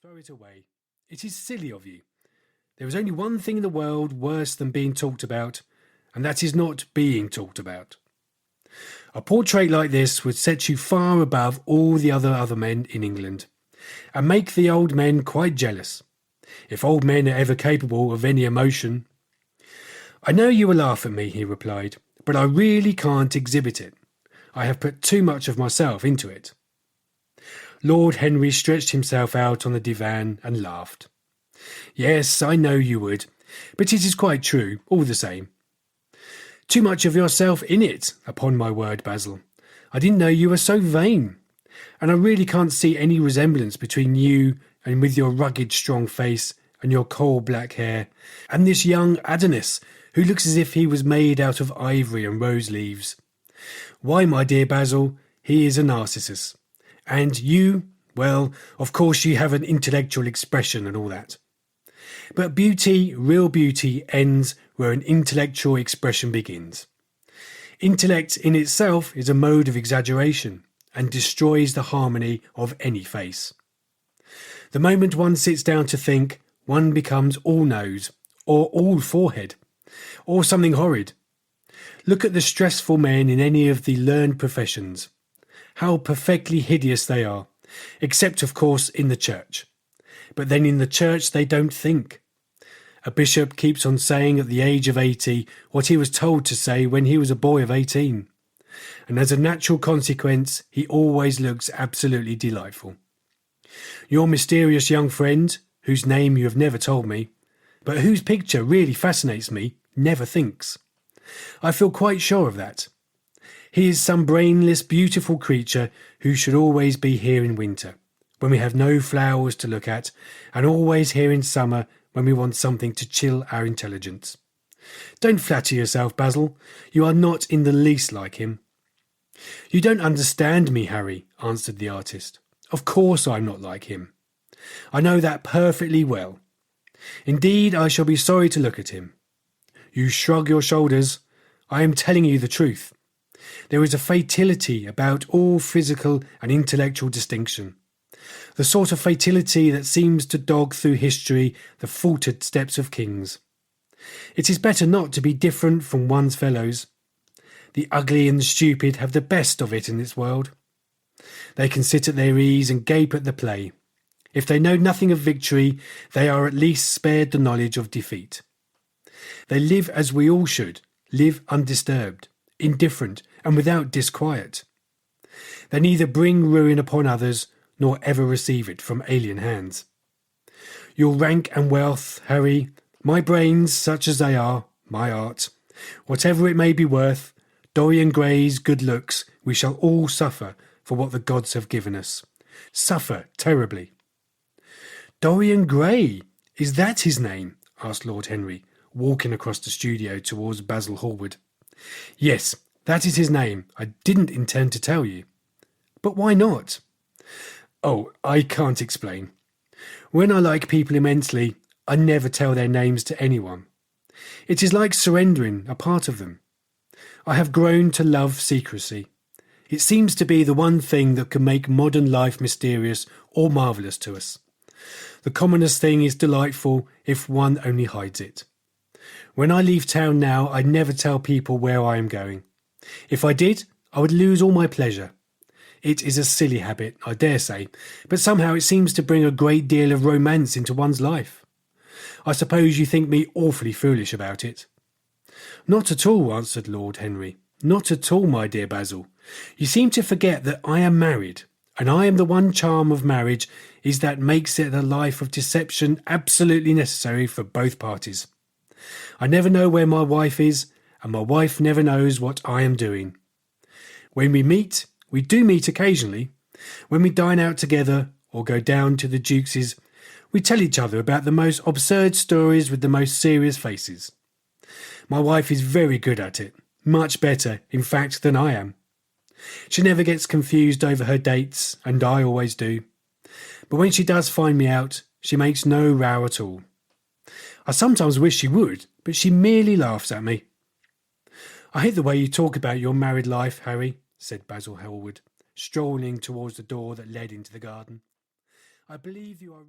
Throw it away. It is silly of you. There is only one thing in the world worse than being talked about, and that is not being talked about. A portrait like this would set you far above all the other men in England, and make the old men quite jealous, if old men are ever capable of any emotion. I know you will laugh at me, he replied, but I really can't exhibit it. I have put too much of myself into it. Lord Henry stretched himself out on the divan and laughed. Yes, I know you would, but it is quite true, all the same. Too much of yourself in it, upon my word, Basil. I didn't know you were so vain, and I really can't see any resemblance between you and with your rugged, strong face and your coal-black hair, and this young Adonis, who looks as if he was made out of ivory and rose leaves. Why, my dear Basil, he is a Narcissus. And you, well, of course you have an intellectual expression and all that. But beauty, real beauty, ends where an intellectual expression begins. Intellect in itself is a mode of exaggeration and destroys the harmony of any face. The moment one sits down to think, one becomes all nose, or all forehead, or something horrid. Look at the stressful men in any of the learned professions. How perfectly hideous they are, except of course in the church. But then in the church they don't think. A bishop keeps on saying at the age of 80 what he was told to say when he was a boy of 18. And as a natural consequence, he always looks absolutely delightful. Your mysterious young friend, whose name you have never told me, but whose picture really fascinates me, never thinks. I feel quite sure of that. He is some brainless, beautiful creature who should always be here in winter, when we have no flowers to look at, and always here in summer when we want something to chill our intelligence. Don't flatter yourself, Basil. You are not in the least like him. You don't understand me, Harry, answered the artist. Of course I'm not like him. I know that perfectly well. Indeed, I shall be sorry to look at him. You shrug your shoulders. I am telling you the truth. There is a fatality about all physical and intellectual distinction. The sort of fatality that seems to dog through history the faltered steps of kings. It is better not to be different from one's fellows. The ugly and the stupid have the best of it in this world. They can sit at their ease and gape at the play. If they know nothing of victory, they are at least spared the knowledge of defeat. They live as we all should, live undisturbed, indifferent, and without disquiet. They neither bring ruin upon others, nor ever receive it from alien hands. Your rank and wealth, Harry, my brains, such as they are, my art, whatever it may be worth, Dorian Gray's good looks, we shall all suffer for what the gods have given us. Suffer terribly. Dorian Gray, is that his name? Asked Lord Henry, walking across the studio towards Basil Hallward. Yes, that is his name. I didn't intend to tell you. But why not? Oh, I can't explain. When I like people immensely, I never tell their names to anyone. It is like surrendering a part of them. I have grown to love secrecy. It seems to be the one thing that can make modern life mysterious or marvellous to us. The commonest thing is delightful if one only hides it. When I leave town now, I never tell people where I am going. If I did, I would lose all my pleasure. It is a silly habit, I dare say, but somehow it seems to bring a great deal of romance into one's life. I suppose you think me awfully foolish about it. Not at all, answered Lord Henry. Not at all, my dear Basil. You seem to forget that I am married, and I am the one charm of marriage is that makes it a life of deception absolutely necessary for both parties. I never know where my wife is, and my wife never knows what I am doing. When we meet, we do meet occasionally. When we dine out together, or go down to the Duke's, we tell each other about the most absurd stories with the most serious faces. My wife is very good at it, much better, in fact, than I am. She never gets confused over her dates, and I always do. But when she does find me out, she makes no row at all. I sometimes wish she would, but she merely laughs at me. I hate the way you talk about your married life, Harry, said Basil Hallward, strolling towards the door that led into the garden. I believe you are really...